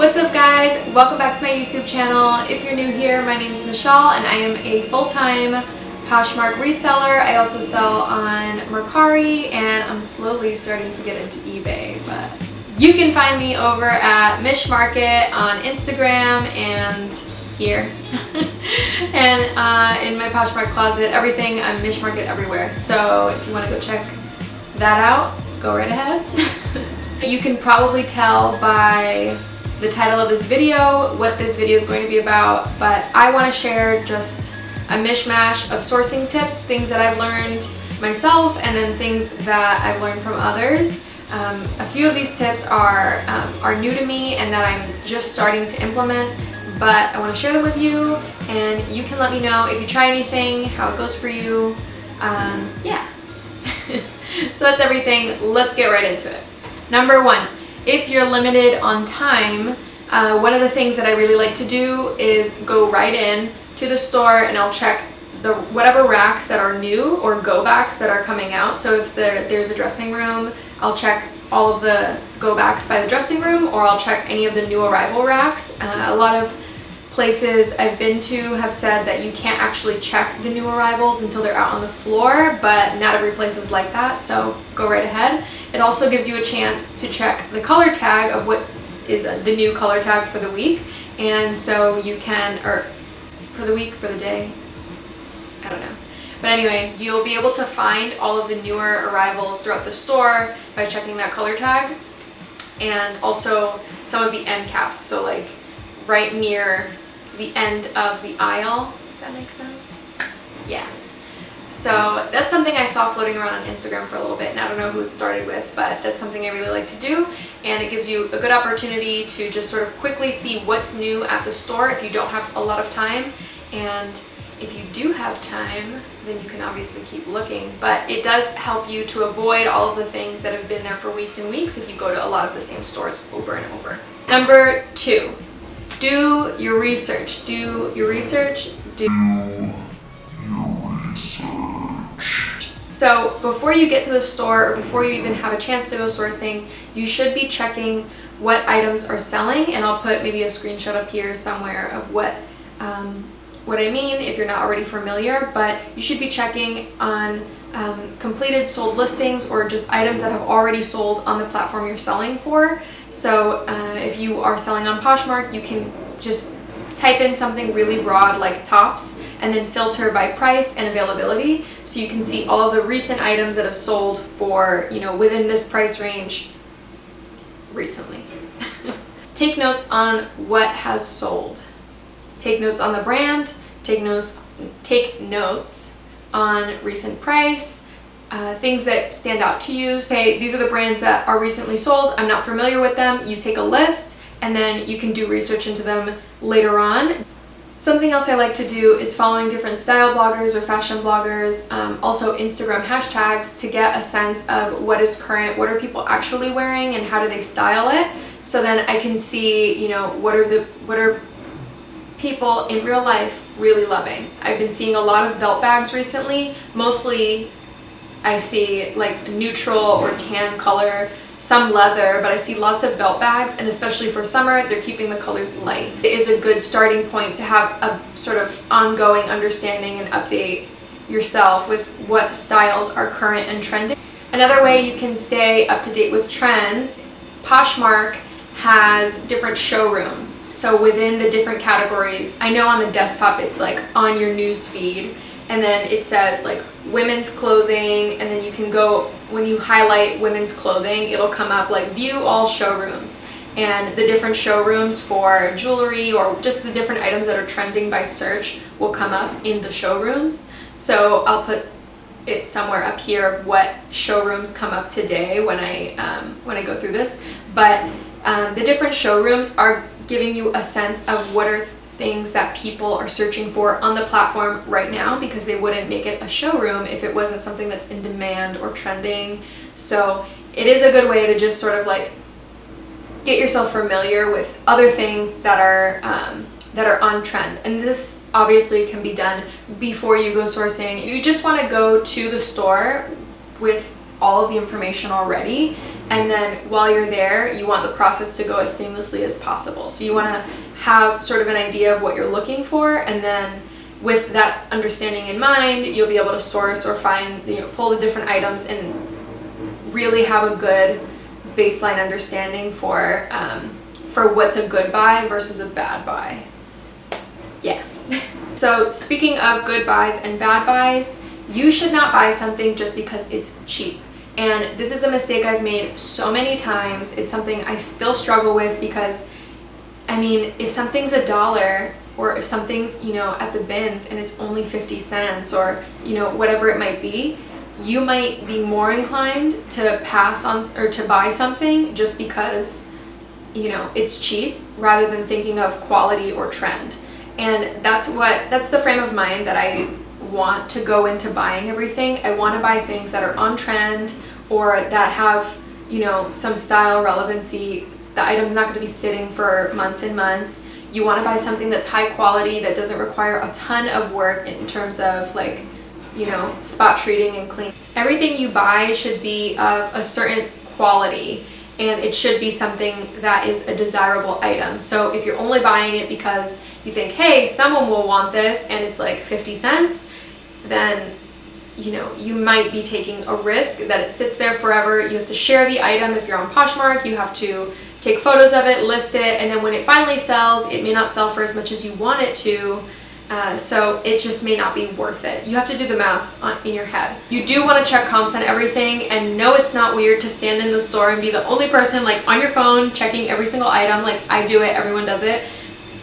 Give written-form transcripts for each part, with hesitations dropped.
What's up guys? Welcome back to my YouTube channel. If you're new here, my name is Michelle and I am a full-time Poshmark reseller. I also sell on Mercari and I'm slowly starting to get into eBay, but you can find me over at Mish Market on Instagram and here. And in my Poshmark closet, everything, I'm Mish Market everywhere. So if you want to go check that out, go right ahead. You can probably tell by the title of this video what this video is going to be about, but I want to share just a mishmash of sourcing tips, things that I've learned myself and then things that I've learned from others. A few of these tips are new to me and that I'm just starting to implement, but I want to share them with you and you can let me know if you try anything, how it goes for you. Yeah. So that's everything. Let's get right into it. Number one, if you're limited on time, one of the things that I really like to do is go right in to the store and I'll check whatever racks that are new or go backs that are coming out. So if there's a dressing room, I'll check all of the go backs by the dressing room, or I'll check any of the new arrival racks. A lot of places I've been to have said that you can't actually check the new arrivals until they're out on the floor, but not every place is like that, so go right ahead. It also gives you a chance to check the color tag of what is the new color tag for the week, and so you can, or for the week, for the day, I don't know. But anyway, you'll be able to find all of the newer arrivals throughout the store by checking that color tag, and also some of the end caps, so like right near the end of the aisle, if that makes sense. Yeah. So that's something I saw floating around on Instagram for a little bit, and I don't know who it started with, but that's something I really like to do, and it gives you a good opportunity to just sort of quickly see what's new at the store if you don't have a lot of time. And if you do have time, then you can obviously keep looking, but it does help you to avoid all of the things that have been there for weeks and weeks if you go to a lot of the same stores over and over. Number two, do your research. Do your research. So before you get to the store or before you even have a chance to go sourcing, you should be checking what items are selling, and I'll put maybe a screenshot up here somewhere of what I mean if you're not already familiar, but you should be checking on completed sold listings or just items that have already sold on the platform you're selling for. So if you are selling on Poshmark, you can just type in something really broad like tops and then filter by price and availability, so you can see all of the recent items that have sold for, you know, within this price range recently. Take notes on what has sold. Take notes on the brand, take notes on recent price, things that stand out to you. Say, these are the brands that are recently sold, I'm not familiar with them. You take a list and then you can do research into them later on. Something else I like to do is following different style bloggers or fashion bloggers, also Instagram hashtags, to get a sense of what is current, what are people actually wearing and how do they style it, so then I can see, you know, what are people in real life really loving. I've been seeing a lot of belt bags recently. Mostly I see like neutral or tan color, some leather, but I see lots of belt bags, and especially for summer, they're keeping the colors light. It is a good starting point to have a sort of ongoing understanding and update yourself with what styles are current and trending. Another way you can stay up to date with trends, Poshmark has different showrooms. So within the different categories, I know on the desktop it's like on your news feed, and then it says like women's clothing, and then you can go, when you highlight women's clothing, it'll come up like view all showrooms, and the different showrooms for jewelry or just the different items that are trending by search will come up in the showrooms. So I'll put it somewhere up here of what showrooms come up today when I go through this, but the different showrooms are giving you a sense of what are things that people are searching for on the platform right now, because they wouldn't make it a showroom if it wasn't something that's in demand or trending. So it is a good way to just sort of like get yourself familiar with other things that are on trend. And this obviously can be done before you go sourcing. You just want to go to the store with all of the information already And then while you're there, you want the process to go as seamlessly as possible. So you want to have sort of an idea of what you're looking for, and then with that understanding in mind, you'll be able to source or find, pull the different items and really have a good baseline understanding for what's a good buy versus a bad buy. Yeah. So speaking of good buys and bad buys, you should not buy something just because it's cheap. And this is a mistake I've made so many times. It's something I still struggle with because, I mean, if something's $1 or if something's, at the bins and it's only 50 cents or, whatever it might be, you might be more inclined to pass on or to buy something just because, it's cheap rather than thinking of quality or trend. And that's the frame of mind that I want to go into buying everything. I want to buy things that are on trend or that have, some style relevancy. The item's not going to be sitting for months and months. You want to buy something that's high quality, that doesn't require a ton of work in terms of spot treating and clean. Everything you buy should be of a certain quality, and it should be something that is a desirable item. So if you're only buying it because you think, hey, someone will want this and it's like 50 cents, then you might be taking a risk that it sits there forever. You have to share the item. If you're on Poshmark, you have to take photos of it, list it, and then when it finally sells, it may not sell for as much as you want it to. So it just may not be worth it. You have to do the math in your head. You do want to check comps on everything, and no, it's not weird to stand in the store and be the only person on your phone checking every single item. I do it, everyone does it.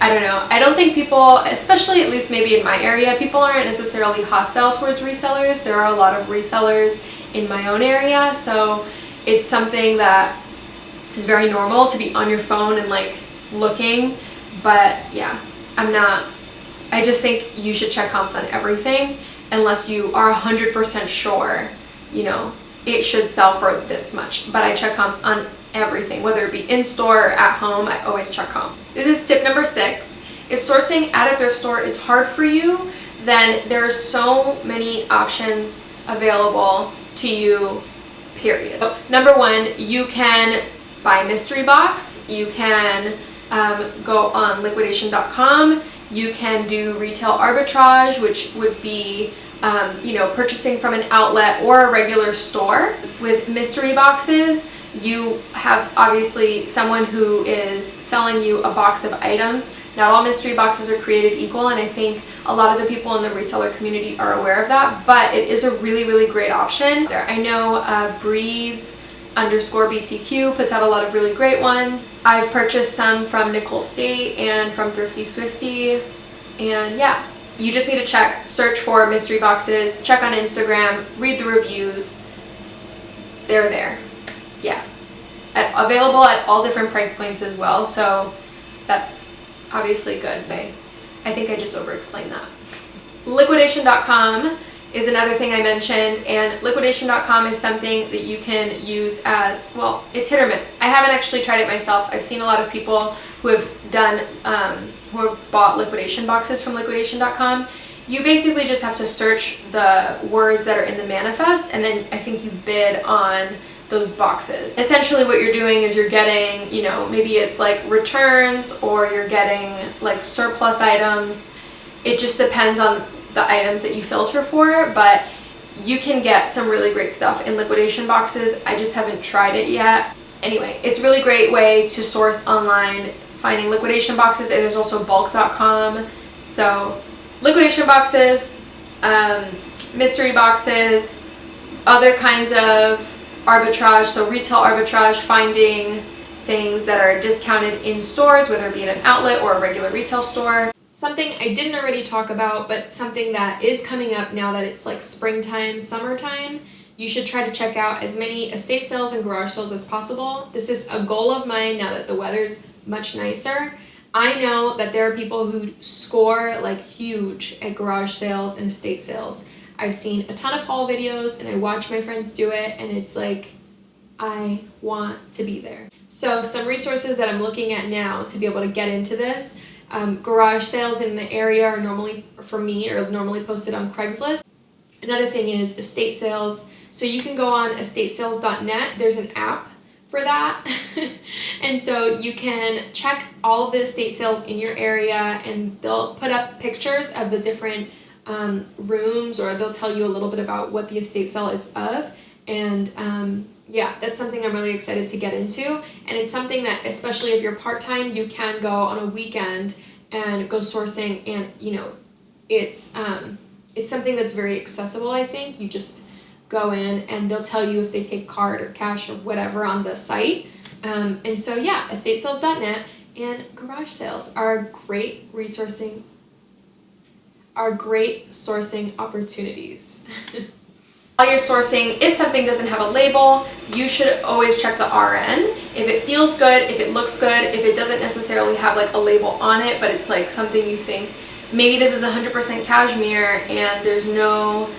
I don't know. I don't think people, especially at least maybe in my area, people aren't necessarily hostile towards resellers. There are a lot of resellers in my own area, so it's something that is very normal to be on your phone and looking. But yeah, I just think you should check comps on everything unless you are 100% sure, it should sell for this much. But I check comps on everything, whether it be in store or at home. I always check comp. This is tip number 6. If sourcing at a thrift store is hard for you, then there are so many options available to you, period. So, number 1, you can buy mystery box. You can go on liquidation.com. You can do retail arbitrage, which would be purchasing from an outlet or a regular store. With mystery boxes, you have obviously someone who is selling you a box of items. Not all mystery boxes are created equal, and I think a lot of the people in the reseller community are aware of that, but it is a really, really great option. I know Breeze_BTQ puts out a lot of really great ones. I've purchased some from Nicole State and from Thrifty Swifty, and yeah, you just need to search for mystery boxes, check on Instagram, read the reviews. They're there. Yeah. Available at all different price points as well, so that's obviously good. I think I just over-explained that. Liquidation.com is another thing I mentioned, and liquidation.com is something that you can use as, well, it's hit or miss. I haven't actually tried it myself. I've seen a lot of people who have bought liquidation boxes from liquidation.com. You basically just have to search the words that are in the manifest, and then I think you bid on those boxes. Essentially what you're doing is you're getting, maybe it's returns, or you're getting surplus items. It just depends on the items that you filter for, but you can get some really great stuff in liquidation boxes. I just haven't tried it yet. Anyway, it's a really great way to source online, finding liquidation boxes, and there's also bulk.com. So liquidation boxes, mystery boxes, other kinds of arbitrage, so retail arbitrage, finding things that are discounted in stores, whether it be in an outlet or a regular retail store. Something I didn't already talk about, but something that is coming up now that it's springtime, summertime, you should try to check out as many estate sales and garage sales as possible. This is a goal of mine now that the weather's much nicer. I know that there are people who score huge at garage sales and estate sales. I've seen a ton of haul videos and I watch my friends do it, and it's I want to be there. So some resources that I'm looking at now to be able to get into this, garage sales in the area are normally posted on Craigslist. Another thing is estate sales. So you can go on estatesales.net. There's an app for that. And so you can check all of the estate sales in your area, and they'll put up pictures of the different rooms, or they'll tell you a little bit about what the estate sale is of. And yeah, that's something I'm really excited to get into. And it's something that, especially if you're part-time, you can go on a weekend and go sourcing, and it's something that's very accessible. I think you just go in and they'll tell you if they take card or cash or whatever on the site. And so yeah, estatesales.net and garage sales are great sourcing opportunities. While you're sourcing, if something doesn't have a label, you should always check the RN. If it feels good, if it looks good, if it doesn't necessarily have like a label on it, but it's like something you think, maybe this is 100% cashmere and there's no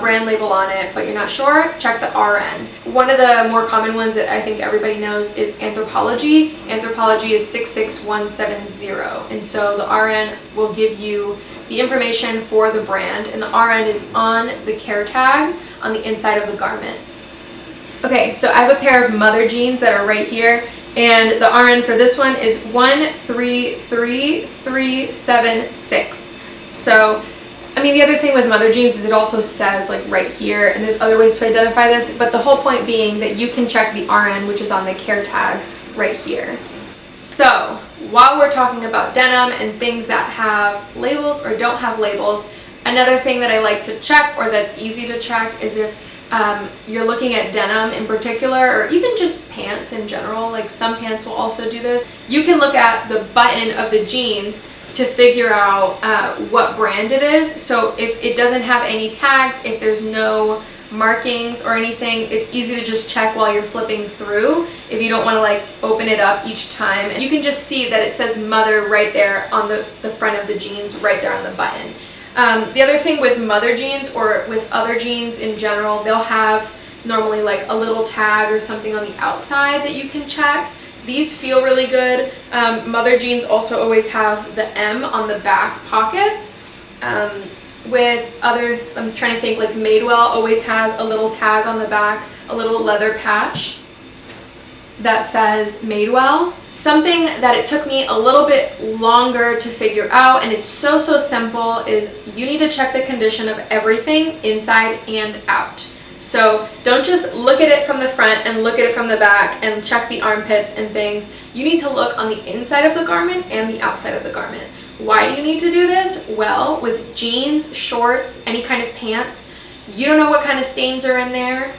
brand label on it, but you're not sure, check the RN. One of the more common ones that I think everybody knows is Anthropologie. Anthropologie is 66170, and so the RN will give you the information for the brand, and the RN is on the care tag on the inside of the garment. Okay, so I have a pair of mother jeans that are right here, and the RN for this one is 133376. So I mean, the other thing with mother jeans is it also says like right here, and there's other ways to identify this, but the whole point being that you can check the RN, which is on the care tag right here. So while we're talking about denim and things that have labels or don't have labels, another thing that I like to check, or that's easy to check, is if you're looking at denim in particular, or even just pants in general, like some pants will also do this. You can look at the button of the jeans to figure out what brand it is. So if it doesn't have any tags, if there's no markings or anything, it's easy to just check while you're flipping through if you don't want to like open it up each time. And you can just see that it says mother right there on the front of the jeans, right there on the button. The other thing with mother jeans, or with other jeans in general, they'll have normally like a little tag or something on the outside that you can check. These feel really good. Mother jeans also always have the M on the back pockets. With other, I'm trying to think, like Madewell always has a little tag on the back, a little leather patch that says Madewell. Something that it took me a little bit longer to figure out, and it's so simple, is you need to check the condition of everything inside and out. So don't just look at it from the front and look at it from the back and check the armpits and things. You need to look on the inside of the garment and the outside of the garment. Why do you need to do this? Well, with jeans, shorts, any kind of pants, you don't know what kind of stains are in there.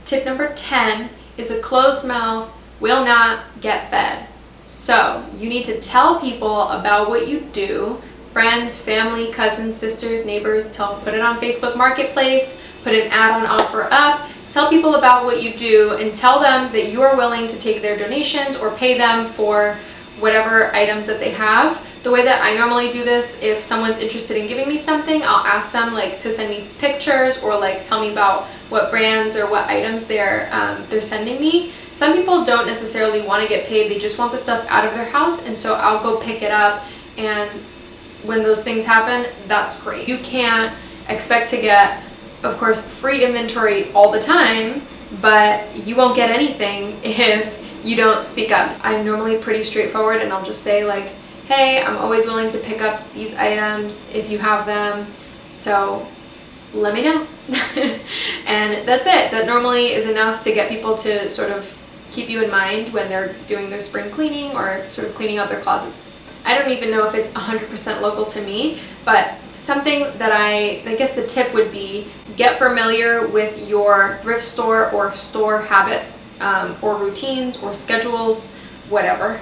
Tip number 10 is a closed mouth will not get fed. So you need to tell people about what you do. Friends, family, cousins, sisters, neighbors, put it on Facebook Marketplace, put an ad on OfferUp, tell people about what you do, and tell them that you're willing to take their donations or pay them for whatever items that they have. The way that I normally do this, if someone's interested in giving me something, I'll ask them like to send me pictures, or like tell me about what brands or what items they're sending me. Some people don't necessarily want to get paid, they just want the stuff out of their house, and so I'll go pick it up, and when those things happen, that's great. You can't expect to get, of course, free inventory all the time, but you won't get anything if you don't speak up. I'm normally pretty straightforward, and I'll just say like, hey, I'm always willing to pick up these items if you have them, so let me know. And that's it. That normally is enough to get people to sort of keep you in mind when they're doing their spring cleaning or sort of cleaning out their closets. I don't even know if it's 100% local to me, but something that I guess the tip would be, get familiar with your thrift store or store habits, or routines or schedules, whatever.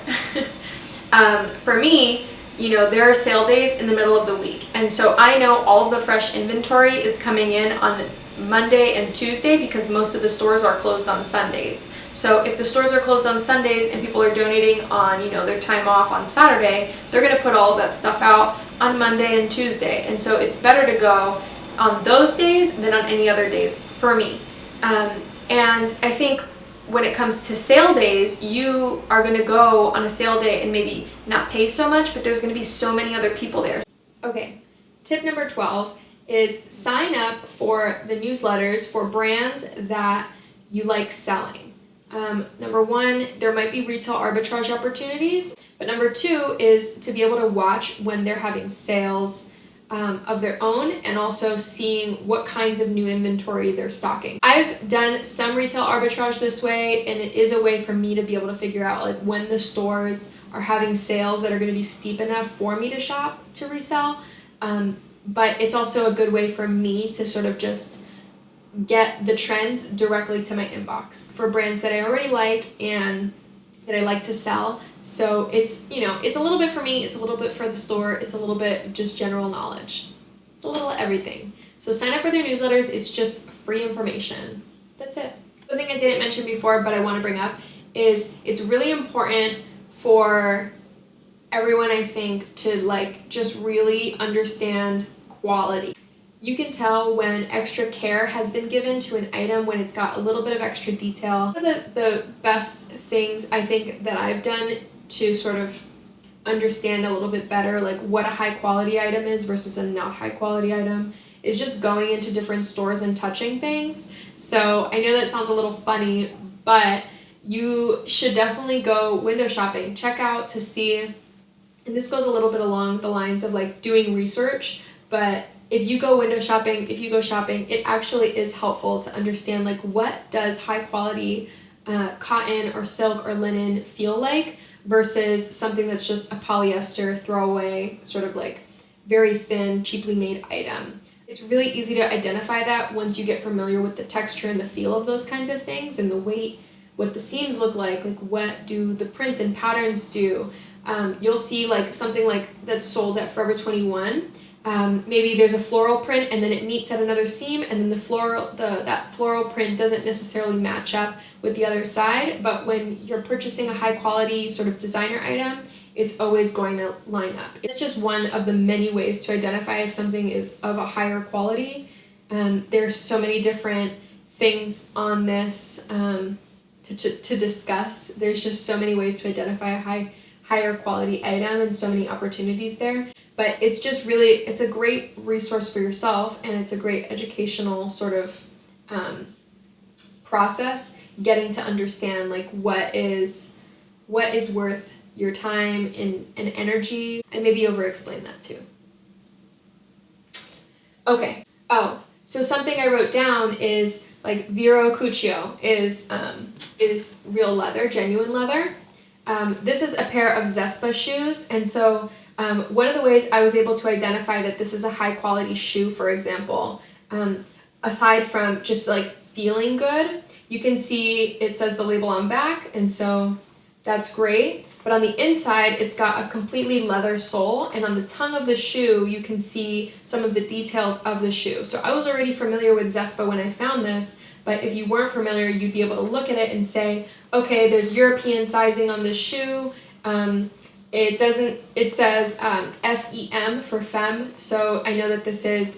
For me, there are sale days in the middle of the week, and so I know all of the fresh inventory is coming in on Monday and Tuesday because most of the stores are closed on Sundays. So if the stores are closed on Sundays and people are donating on, their time off on Saturday, they're going to put all of that stuff out on Monday and Tuesday. And so it's better to go on those days than on any other days for me. And I think when it comes to sale days, you are going to go on a sale day and maybe not pay so much, but there's going to be so many other people there. Okay, tip number 12 is sign up for the newsletters for brands that you like selling. Number one, there might be retail arbitrage opportunities, but number two is to be able to watch when they're having sales of their own, and also seeing what kinds of new inventory they're stocking. I've done some retail arbitrage this way, and it is a way for me to be able to figure out like when the stores are having sales that are going to be steep enough for me to shop to resell. But it's also a good way for me to sort of just get the trends directly to my inbox for brands that I already like and that I like to sell. So it's, you know, it's a little bit for me, it's a little bit for the store, it's a little bit just general knowledge. It's a little everything. So sign up for their newsletters, it's just free information. That's it. The thing I didn't mention before, but I want to bring up, is it's really important for everyone, I think, to like just really understand quality. You can tell when extra care has been given to an item, when it's got a little bit of extra detail. One of the best things I think that I've done to sort of understand a little bit better like what a high quality item is versus a not high quality item is just going into different stores and touching things. So I know that sounds a little funny, but you should definitely go window shopping. Check out to see, and this goes a little bit along the lines of like doing research, but if you go window shopping, if you go shopping, it actually is helpful to understand like what does high quality cotton or silk or linen feel like versus something that's just a polyester throwaway sort of like very thin, cheaply made item. It's really easy to identify that once you get familiar with the texture and the feel of those kinds of things and the weight, what the seams look like what do the prints and patterns do. You'll see like something like that's sold at Forever 21. Maybe there's a floral print and then it meets at another seam, and then that floral print doesn't necessarily match up with the other side, but when you're purchasing a high quality sort of designer item, it's always going to line up. It's just one of the many ways to identify if something is of a higher quality. There's so many different things on this to discuss. There's just so many ways to identify a higher quality item and so many opportunities there. But it's just really, it's a great resource for yourself, and it's a great educational sort of process, getting to understand like what is worth your time and energy, and maybe over explain that too. Okay. Oh, so something I wrote down is like Vero Cuccio is real leather, genuine leather. This is a pair of Zespa shoes, and so one of the ways I was able to identify that this is a high quality shoe, for example, aside from just like feeling good, you can see it says the label on back, and so that's great. But on the inside, it's got a completely leather sole, and on the tongue of the shoe, you can see some of the details of the shoe. So I was already familiar with Zespa when I found this, but if you weren't familiar, you'd be able to look at it and say, okay, there's European sizing on this shoe. It says FEM for femme, so I know that this is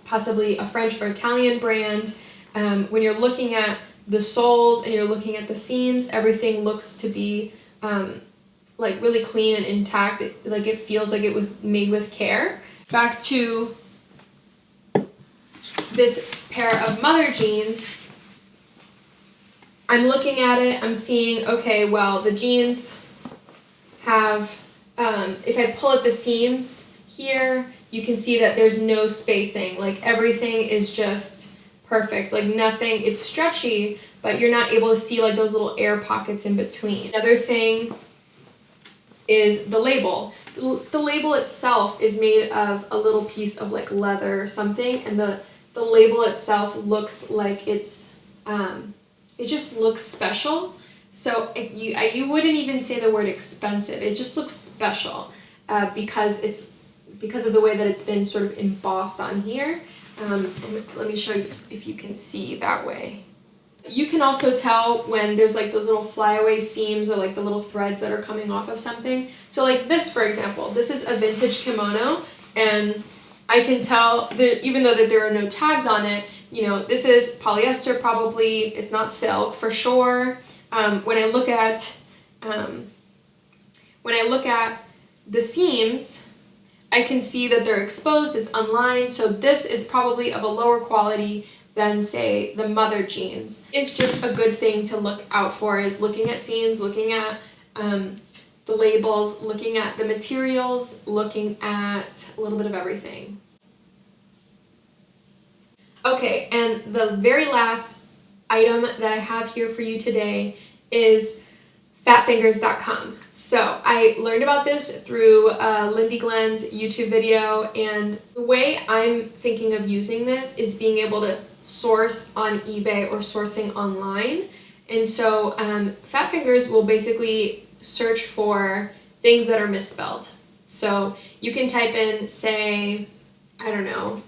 possibly a French or Italian brand. When you're looking at the soles and you're looking at the seams, everything looks to be like really clean and intact. Like it feels like it was made with care. Back to this pair of mother jeans. I'm looking at it, I'm seeing, okay, well, the jeans have, if I pull at the seams here, you can see that there's no spacing. Like everything is just perfect. Like nothing, it's stretchy, but you're not able to see like those little air pockets in between. Another thing is the label. The label itself is made of a little piece of like leather or something, and the label itself looks like it's, it just looks special. So you wouldn't even say the word expensive. It just looks special because of the way that it's been sort of embossed on here. Let me show you if you can see that way. You can also tell when there's like those little flyaway seams or like the little threads that are coming off of something. So like this, for example, this is a vintage kimono, and I can tell that even though that there are no tags on it, you know, this is polyester probably, it's not silk for sure. When I look at the seams, I can see that they're exposed, it's unlined, so this is probably of a lower quality than say the mother jeans. It's just a good thing to look out for, is looking at seams, looking at the labels, looking at the materials, looking at a little bit of everything. Okay, and the very last item that I have here for you today is fatfingers.com. So I learned about this through Lindy Glenn's YouTube video, and the way I'm thinking of using this is being able to source on eBay or sourcing online. And so Fat Fingers will basically search for things that are misspelled. So you can type in, say, I don't know,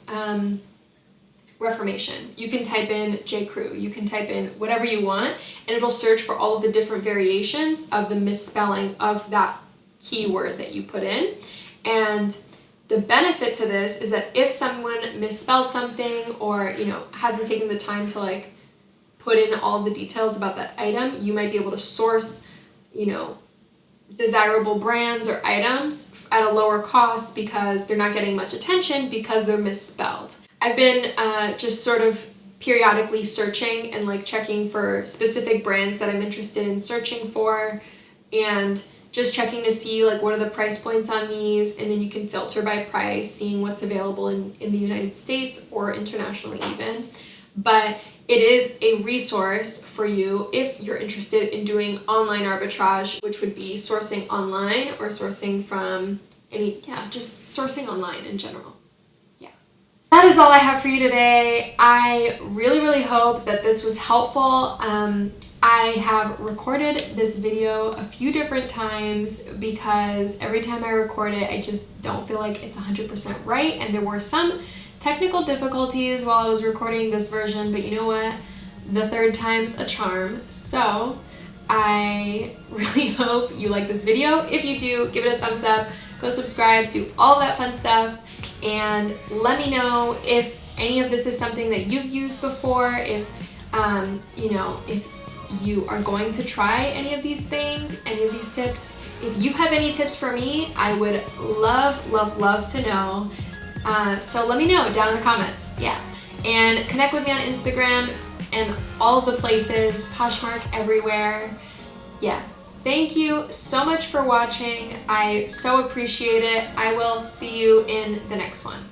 Reformation. You can type in J. Crew. You can type in whatever you want, and it'll search for all of the different variations of the misspelling of that keyword that you put in. And the benefit to this is that if someone misspelled something, or hasn't taken the time to like put in all the details about that item, you might be able to source desirable brands or items at a lower cost because they're not getting much attention because they're misspelled. I've been just sort of periodically searching and like checking for specific brands that I'm interested in searching for, and just checking to see like what are the price points on these, and then you can filter by price, seeing what's available in the United States or internationally even. But it is a resource for you if you're interested in doing online arbitrage, which would be sourcing online or sourcing from just sourcing online in general. That is all I have for you today. I really, really hope that this was helpful. I have recorded this video a few different times because every time I record it, I just don't feel like it's 100% right, and there were some technical difficulties while I was recording this version, but you know what? The third time's a charm. So I really hope you like this video. If you do, give it a thumbs up, go subscribe, do all of that fun stuff. And let me know if any of this is something that you've used before, if if you are going to try any of these things, any of these tips. If you have any tips for me, I would love, love, love to know. So let me know down in the comments. Yeah. And connect with me on Instagram and all of the places, Poshmark everywhere. Yeah. Thank you so much for watching. I so appreciate it. I will see you in the next one.